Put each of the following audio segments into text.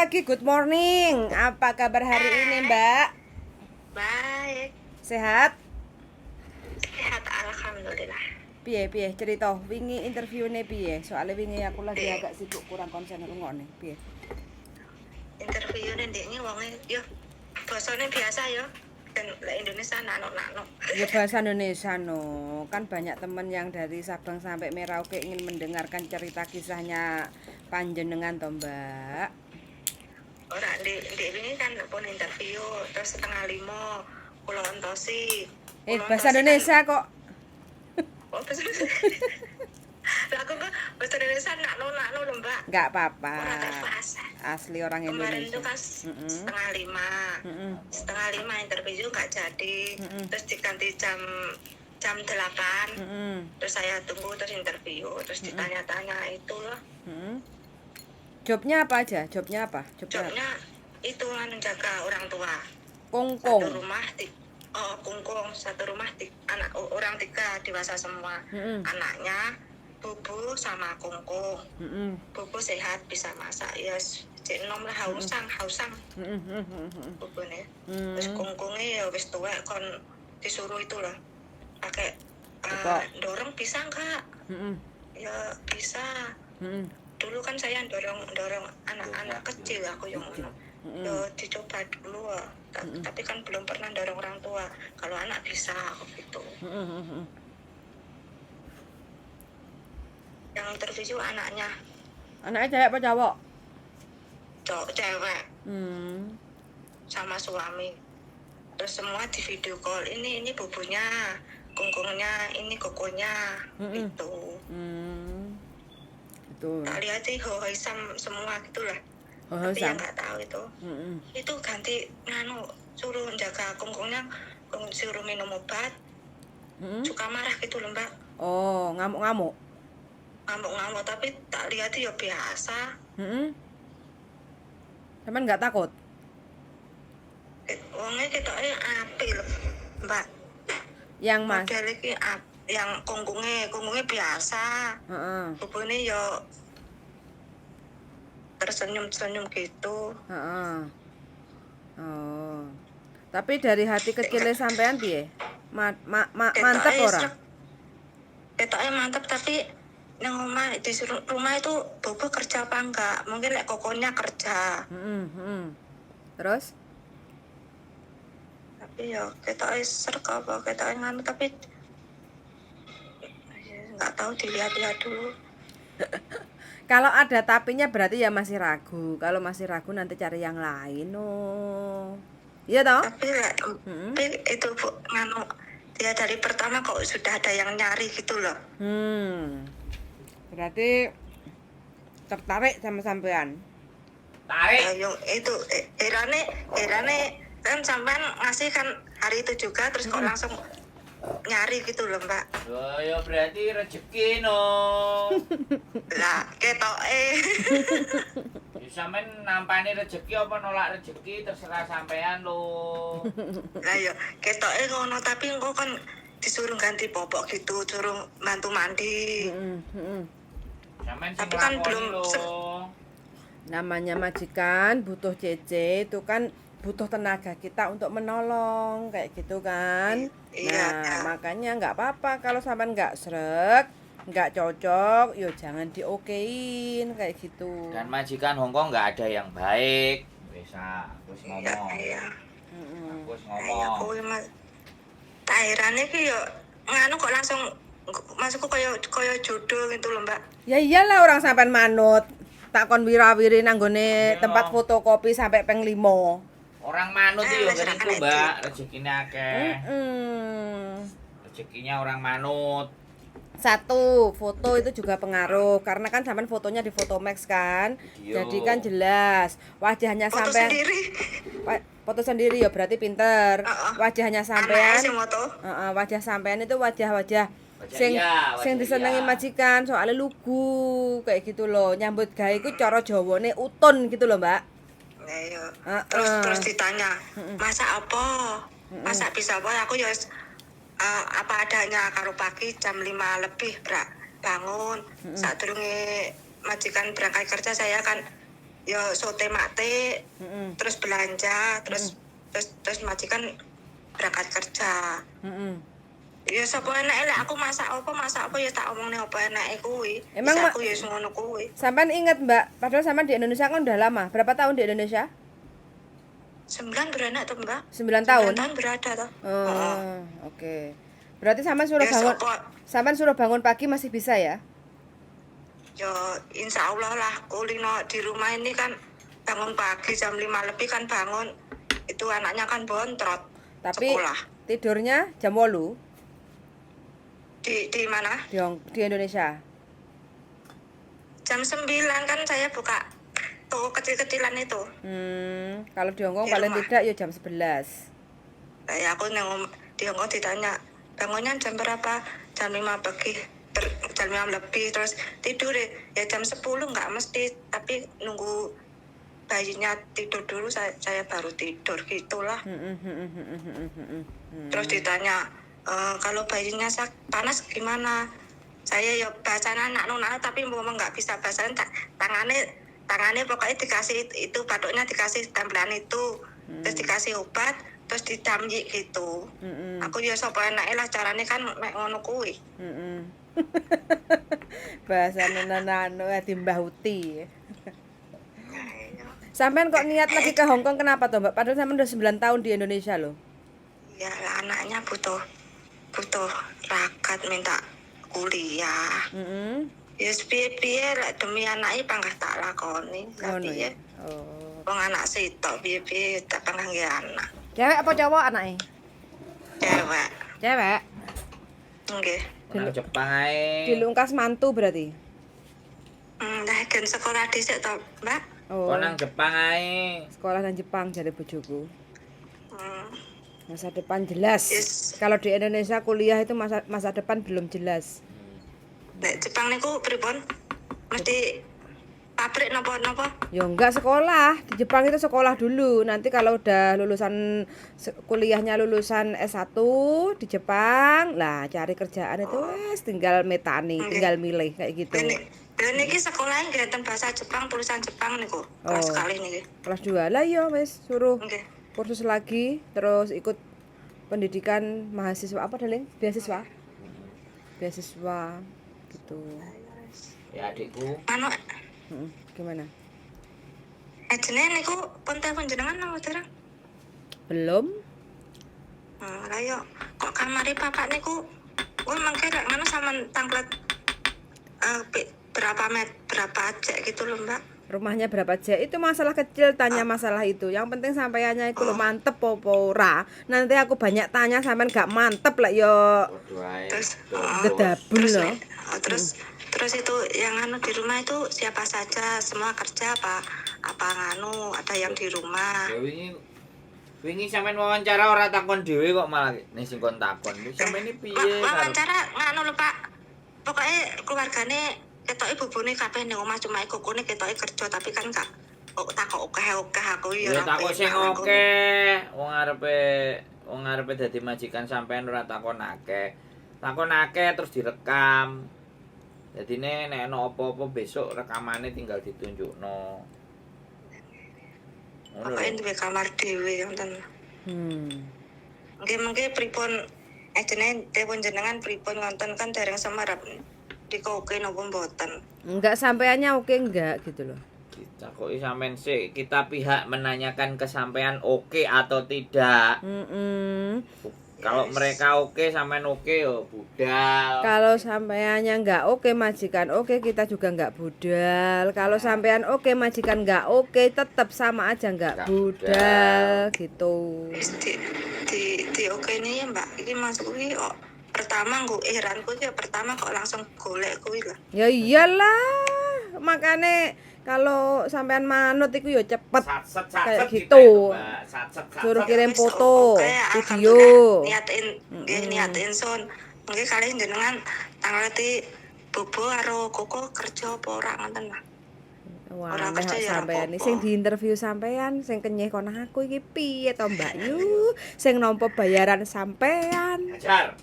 pagi, good morning. Apa kabar hari ini, Mbak? Baik, Sehat? sehat alhamdulillah. Piye cerita wingi interviewne piye? Soale wingi aku lagi Dek, agak sibuk kurang konsen ngrungokne. Piye? interview ini wonge yo basane biasa yo. Dan lek Indonesia nano. Ya bahasa Indonesia no. Kan banyak temen yang dari Sabang sampai Merauke ingin mendengarkan cerita kisahnya panjenengan toh, Mbak. Ora di ini kan pun interview terus 4:30 kula entosi. Bahasa Indonesia kok. Oh, bahasa Indonesia. Lah aku kok bahasa Indonesia nano lho, Mbak. Enggak apa-apa. Ora kelas. Asli orang Kemarin Indonesia. tuh kan 4:30. 4:30 interview nggak jadi. Terus diganti jam 8. Terus saya tunggu terus interview terus ditanya-tanya itu loh. Jobnya apa aja? Jobnya Jobnya itu menjaga orang tua. Kungkung. Satu rumah anak orang 3 dewasa semua. Anaknya Bubu sama Kungkung. Bubu sehat bisa masak ya cek nom lah hausang. Bubu nih. Terus Kungkungnya ya wis tuwek kon disuruh itu loh pakai dorong bisa enggak? Ya bisa. Dulu kan saya dorong anak-anak kecil aku yang yo dicoba dulu tapi kan belum pernah dorong orang tua. Kalau anak bisa aku gitu. Yang interview anaknya Cewek apa cowok? cewek sama suami. Terus semua di video call. Ini bubunya, kungkungnya, ini kokonya gitu. Betul. Tak lihat sih hoisam semua gitulah. Tapi yang nggak tahu itu. Itu ganti suruh jaga kungkungnya, suruh minum obat. Suka marah gitu loh, Mbak. Oh, ngamuk-ngamuk. Ngamuk-ngamuk tapi tak lihat ya biasa. Cuman nggak takut. Wongnya kita apik loh, Mbak. Yang Mas. Model iki yang kungkungnya biasa. Bubune yo tersenyum gitu. Oh. Tapi dari hati kecilnya sampean piye? Mantep ora? Ketoknya mantep tapi nang omah di rumah itu Bobo kerja apa enggak? Mungkin lek kokonya kerja. Terus? Tapi ya ketoknya serk apa ketoknya tapi nggak tahu dilihat-lihat dulu. Kalau ada tapinya berarti ya masih ragu. Kalau masih ragu nanti cari yang lain. Oh. Iya toh? Tapi itu Bu, dia dari pertama kok sudah ada yang nyari gitu loh. Berarti tertarik sama sampean. Tarik. Itu herane kan sampean ngasih kan hari itu juga terus kok langsung nyari gitu loh, Mbak. Oh, ya berarti rezeki no. Lah, ketoke. Ya sampean nampani rezeki apa nolak rezeki terserah sampean lo. Lah ya, ketoke ngono tapi engko kan disuruh ganti popok gitu, suruh bantu mandi. Sampean Tapi kan belum namanya majikan butuh CC itu kan butuh tenaga kita untuk menolong kayak gitu kan. Nah, makanya nggak apa-apa kalau sampean nggak srek, nggak cocok, yo jangan diokein kayak gitu. Dan majikan Hongkong nggak ada yang baik. Bisa, terus ngomong. Iya. Terus ngomong. Kuwi Mas. Tairane ki yo nganu kok langsung masukku kaya jodoh gitu loh, Mbak. Ya iyalah orang sampean manut. Tak kon wirawiri nanggone tempat fotokopi sampai peng 5. Orang manut itu ya kan itu, Mbak, rezekinya akeh. Rezekinya orang manut. Satu, foto itu juga pengaruh karena kan sampean fotonya di Fotomax kan. Video. Jadi kan jelas wajahnya sampean. Foto sendiri ya berarti pinter. Wajahnya sampean. Wajah sampean itu wajah-wajah sing disenengi majikan soalnya lugu kayak gitu loh. Nyambut gawe iku cara Jawane utun gitu loh, Mbak. Ayo. Terus ditanya, masak apa? Masak bisa apa? Aku ya apa adanya karo pagi jam 5 lebih bangun. Sadurunge majikan berangkat kerja saya kan ya sote mate, terus belanja, terus majikan berangkat kerja. Ya sapa enake lek aku masak apa ya tak omongne apa enake kuwi. Emang aku ya ngono kuwi. Sampean inget Mbak, padahal sampean di Indonesia kan udah lama. Berapa tahun di Indonesia? 9 beranak tuh Mbak. 9 tahun. 9 tahun berada tuh. Oke. Berarti sampean suruh bangun pagi masih bisa ya? Ya insya Allah lah, kulino di rumah ini kan bangun pagi jam 5 lebih kan bangun. Itu anaknya kan bontrot. Tapi sekolah. Tidurnya jam 8. Di mana? Di Indonesia. Jam 9 kan saya buka toko kecil-kecilan itu. Kalau di Hongkong Di paling rumah. tidak ya jam 11. Ya aku di Hongkong ditanya, bangunnya jam berapa? Jam 5 pagi, jam 5 lebih, terus tidur ya jam 10 nggak mesti, tapi nunggu bayinya tidur dulu saya baru tidur gitulah. Terus ditanya, kalau bayinya panas gimana? Saya ya bahasanya anak tapi mau nggak bisa bahasanya tangannya pokoknya dikasih itu batuknya dikasih tempelan itu, terus dikasih obat, terus didamji gitu. Aku ya sapa enake lah carane kan mek ngono kuwi. Bahasa nano Mbah Uti. Sampean kok niat lagi ke Hongkong kenapa tuh Mbak? Padahal sampean udah 9 tahun di Indonesia loh. Ya anaknya butuh rakat, minta kuliah. Ya piye-piye lek demi anake panggah tak lakoni. Tapi ya. Wong anak sitok piye-piye tak panggah nggih anak. Cewek apa cowok anaknya? Cewek. Nggih. Nang Jepang ae. Dilungkas mantu berarti. Lah gen sekolah dhisik to, Mbak. Kok nang Jepang ae. Sekolah nang Jepang jare bojoku. Masa depan jelas. Kalau di Indonesia kuliah itu masa depan belum jelas. Nek Jepang niku pripun? Mesti pabrik napa-napa? Ya enggak sekolah. Di Jepang itu sekolah dulu. Nanti kalau udah lulusan kuliahnya lulusan S1 di Jepang, lah cari kerjaan itu tinggal metani, tinggal milih kayak gitu. Dan niki sekolahnya ngeten bahasa Jepang, tulisan Jepang niku. Kelas sekali niki. Kelas 2 lah ya wis suruh. Kursus lagi, terus ikut pendidikan mahasiswa apa Daling? Beasiswa gitu. Ya adikku. Anu gimana? Jenenge niku pun telepon jenengan nang terang? Belum. Lah yo kok kamari papak niku mangke lek ngono sampean tanglet berapa jek gitu loh Mbak. Rumahnya berapa jek itu masalah kecil, tanya masalah itu. Yang penting sampaiannya itu lo mantep popo ora. Nanti aku banyak tanya sampean gak mantep lah yo. Terus gedabul loh. Terus itu yang anu di rumah itu siapa saja, semua kerja apa nganu, ada yang di rumah. Ya wingi sampean wawancara ora takon dhewe kok malah ning sing kon takon. Sampeyan iki piye? Wawancara nganu lho Pak. Pokoknya keluargane ketoke bubune kabeh ning omah cuma kokone ketoke kerja tapi kan gak takok akeh aku ya. Ya takok sing akeh. Wong arepe dadi majikan sampean ora takon akeh. Takon akeh terus direkam. Dadine nek ana apa-apa besok rekamane tinggal ditunjukno. Pokoke duwe kamar dhewe ngoten. Nggih pripun jenenge telepon jenengan pripun ngonten kan dereng semerap. Dikoke napa mboten? Enggak sampeannya oke enggak gitu loh. Kita kok sampean sih kita pihak menanyakan ke sampean oke atau tidak. Kalau mereka oke sampean oke yo budal. Kalau sampeannya enggak oke majikan oke kita juga enggak budal. Kalau sampean oke majikan enggak oke tetap sama aja enggak budal gitu. Di oke nih ya Mbak. Iki masuk kuwi kok pertama nggo heranku ya pertama kok langsung golek kuwi lah. Ya iyalah. Makane kalau sampean manut iku ya cepet kayak gitu. Suruh kirim foto, video. Niatin son. Mungkin kalian jenengan tangleti bobo karo koko kerja apa ora ngoten lah. Wah, nek sampean sing diinterview sampean sing kenyeh kon aku iki piye to Mbak Yu? Sing nampa bayaran sampean. Ajar.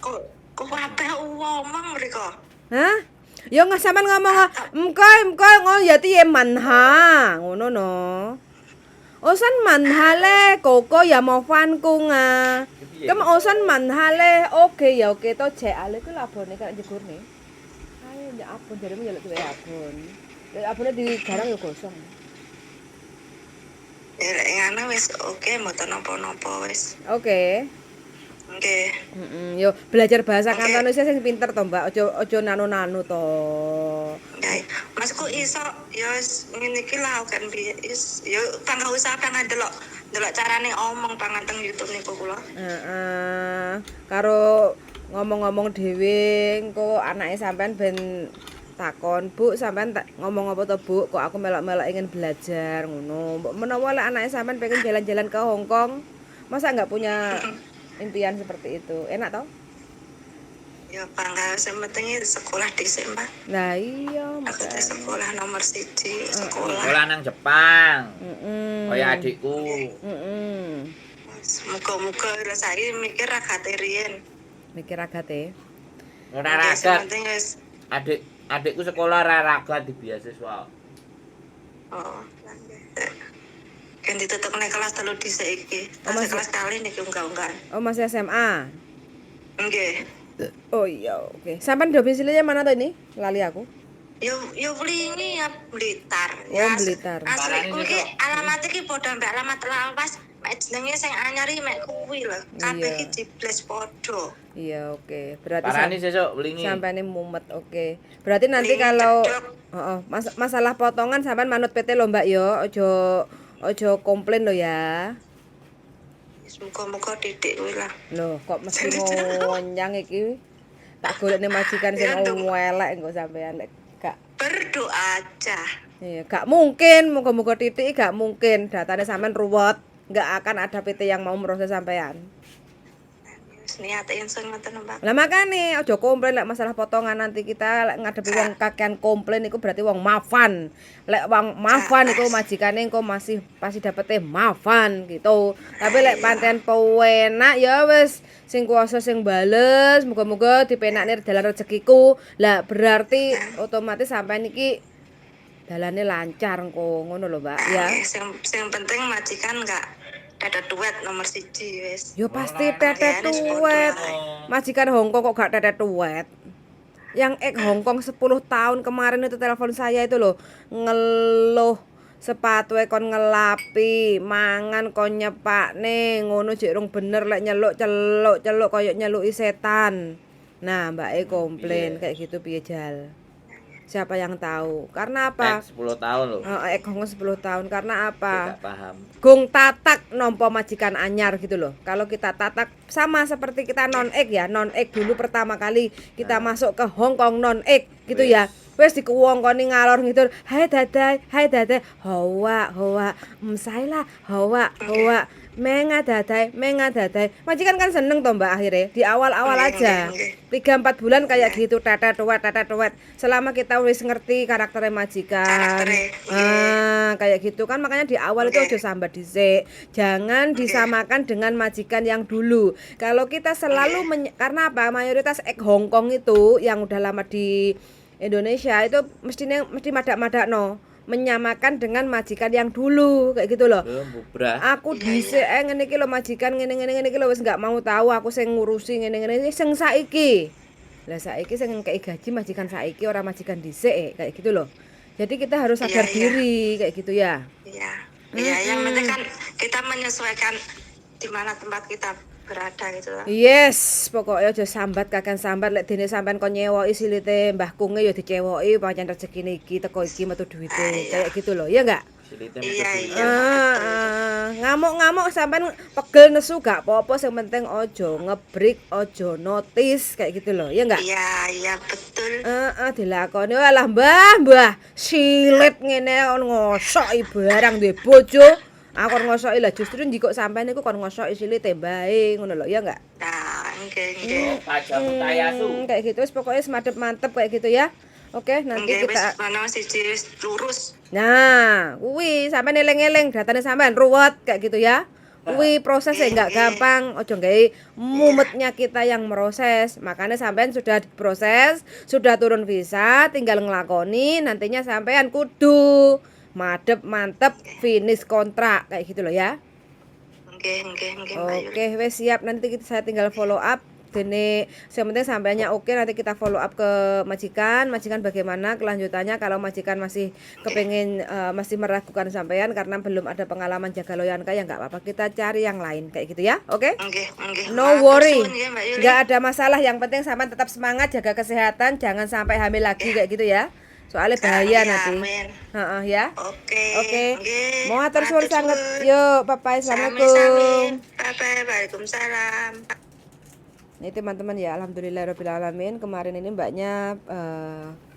Kok apeh ngomong mriko? Hah? Ya nggak sampean ngomong engko ngono ya tiye manha ngono no. Osan manhale koko ya mau fanku nga. Kem osan manhale oke ya oke to jek ale ku labone kak jegurne. Ayo ya abon jaremu ya lek duwe abon. Lek abone digarang ya gosong. Ya lek ngono wis oke mboten napa-napa wis. Oke. Nggih. Yo belajar bahasa Kantonusia sing pinter to, Mbak. Ojo nanu-nanu to. Nggih. Masku iso ya ngene iki lah kan piye is ya tangga usaha kan delok carane omong panganteng YouTube niku kula. Heeh. Karo ngomong-ngomong dhewe engko anake sampean ben takon, "Bu, sampean ngomong apa to, Bu? Kok aku melok-melok ingin belajar ngono." Mbok menawa lek anake sampean pengen jalan-jalan ke Hong Kong, masa enggak punya impian seperti itu? Enak toh? Ya bangga sementing sekolah dhisik, Mbak. Nah, iya, Aku teh sekolah nomor 1 sekolah. Sekolah nang Jepang. Heeh. Kaya adikku. Heeh. Muga-muga saiki mikir agate riyen. Mikir agate. Ora ragat. Adikku sekolah ora ragat di beasiswa. Oh, kan ditutup nek kelas 3 dhisik iki. Kelas kali niki enggak. Oh, masih SMA. Nggih. Oh iya, oke. Sampean domisilinya mana tuh ini? Lali aku. Yo Blingi ya Blitar. Oh, Blitar. Asli iki alamat iki padha mbek alamat lawas. Mek jenenge sing anyar iki mek kuwi lho. Kabeh iki dibles padha. Iya, oke. Berarti Parani sesuk Blingi. Sampane mumet, oke. Berarti nanti kalau masalah potongan sampean manut PT lho, Mbak yo. Ojo komplain lho ya. Muga-muga titik kuwi lah. Loh, kok mesti ngonyang iki? Tak golekne majikan sing elek engko sampean lek gak berdoa aja. Iya, gak mungkin, moga-moga titik gak mungkin. Datane sampean ruwet, gak akan ada PT yang mau meroses sampean. Wis niat ingsun ngoten, Mbak. Lah makane aja komplain lek masalah potongan, nanti kita lek ngadepi wong kakean komplain iku berarti wong mafan. Lek wong mafan iku majikane engko masih pasti dapete mafan gitu. Tapi lek panten penak ya wis sing kuasa sing bales, muga-muga dipenakne dalan rezekiku. Lah berarti otomatis sampean iki dalane lancar engko ngono lho, Mbak ya. Sing penting majikan enggak tetet tuwet nomor 1 wis. Yo pasti tetet tuwet. Majikan Hongkong kok gak tetet tuwet. Yang Hongkong 10 tahun kemarin itu telepon saya itu loh, ngeluh sepatu kon ngelapi, mangan kon nyepakne, ngono jek rung bener lek nyeluk celuk koyo nyeluki setan. Nah, Mbak komplain kayak gitu piye jal. Siapa yang tahu? Karena apa? 10 tahun loh. Hongkong 10 tahun karena apa? Tidak paham. Gung tatak nompo majikan anyar gitu loh. Kalau kita tatak sama seperti kita non-ek ya. Non-ek dulu pertama kali kita masuk ke Hongkong non-ek gitu ya. Wes dikuwongkoni ngalor gitu. Hai dadai. Hawa. Msailah hawa. Menga dadai. Majikan kan seneng toh Mbak akhirnya. Di awal-awal aja. 3-4 bulan kayak gitu tetet tuwet. Selama kita wis ngerti karakternya majikan. Kayak gitu kan, makanya di awal itu aja sambat dhisik. Jangan disamakan dengan majikan yang dulu. Kalau kita selalu karena apa? Mayoritas Hongkong itu yang udah lama di Indonesia itu mesti madak-madak menyamakan dengan majikan yang dulu kayak gitu loh. Aku dhisik ngene iki lho majikan ngene iki lho wis enggak mau tahu aku sing ngurusi ngene sing saiki. Lah saiki sing ngekeki gaji majikan saiki ora majikan dhisik kayak gitu loh. Jadi kita harus sadar diri kayak gitu ya. Iya, yang penting kan kita menyesuaikan di mana tempat kita berada gitu lah. Yes, pokoknya aja sambat kakek sambat lek dene sampean kon nyewoki silite Mbah Kunge ya dicewoki pancen rezekine iki teko iki metu duwite kayak gitu loh, ya enggak? Iya. Ngamuk-ngamuk sampean pegel nesu gak apa-apa, sing penting ojo ngebrik, ojo notice kayak gitu loh, ya enggak? Iya, betul. Dilakoni walah Mbah, silit ngene ngosoki barang duwe bojo. Aku ngosoki lah justru njikok sampean niku kon ngosoki silite mbae ngono lho, ya enggak? Nah, nggih. Pajamu tayasu. Kayak gitu wis pokoke mantep kayak gitu ya. Oke, nanti kita mana siji lurus. Nah, kuwi sampean eling-eling datane sampean ruwet kayak gitu ya. kuwi prosesnya nggak gampang, ojo gawe mumetnya kita yang meroses. Makanya sampean sudah diproses, sudah turun visa, tinggal ngelakoni, nantinya sampean kudu madep mantep finish kontrak kayak gitu loh ya. Oke, wes siap, nanti saya tinggal follow up. Dene yang penting sampainya oke, nanti kita follow up ke majikan bagaimana kelanjutannya. Kalau majikan masih kepengen masih meragukan sampean karena belum ada pengalaman jaga loyanka, ya nggak apa-apa, kita cari yang lain kayak gitu ya. Oke? No worry, nggak ada masalah, yang penting sampean tetap semangat, jaga kesehatan, jangan sampai hamil lagi kayak gitu ya, soalnya bahaya nanti. Ya. Oke. Mau atur suwun sanget. Yuk, bye-bye. Assalamualaikum. Bye-bye. Waalaikumsalam. Ini teman-teman ya, alhamdulillahirobbilalamin, kemarin ini mbaknya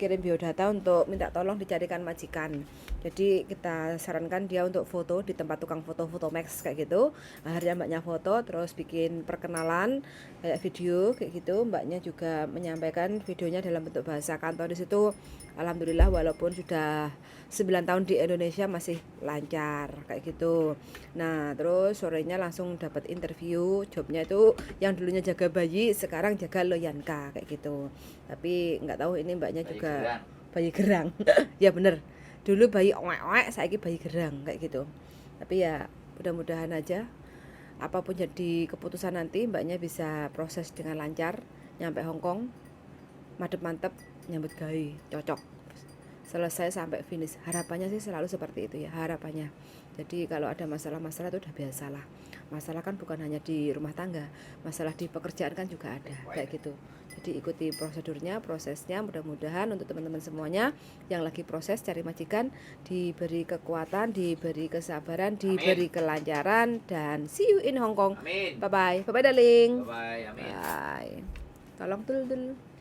kirim biodata untuk minta tolong dicarikan majikan. Jadi kita sarankan dia untuk foto di tempat tukang foto Fotomax kayak gitu. Akhirnya mbaknya foto, terus bikin perkenalan kayak video kayak gitu. Mbaknya juga menyampaikan videonya dalam bentuk bahasa kantor di situ. Alhamdulillah walaupun sudah 9 tahun di Indonesia masih lancar kayak gitu. Nah terus sorenya langsung dapat interview, jobnya itu yang dulunya jaga bayi sekarang jaga loyanka kayak gitu. Tapi nggak tahu ini mbaknya juga bayi gerang. Ya bener, dulu bayi oek-oek, saiki bayi gerang kayak gitu. Tapi ya mudah-mudahan aja apapun jadi keputusan nanti, mbaknya bisa proses dengan lancar, nyampe Hongkong madep mantep, nyambut gawe cocok, selesai sampai finish. Harapannya sih selalu seperti itu ya, harapannya. Jadi kalau ada masalah-masalah itu udah biasalah. Masalah kan bukan hanya di rumah tangga, masalah di pekerjaan kan juga ada kayak gitu. Jadi ikuti prosedurnya, prosesnya. Mudah-mudahan untuk teman-teman semuanya yang lagi proses cari majikan diberi kekuatan, diberi kesabaran, diberi kelancaran, dan see you in Hong Kong. Bye bye. Bye bye darling. Bye bye. Amin. Bye. Tolong dulu.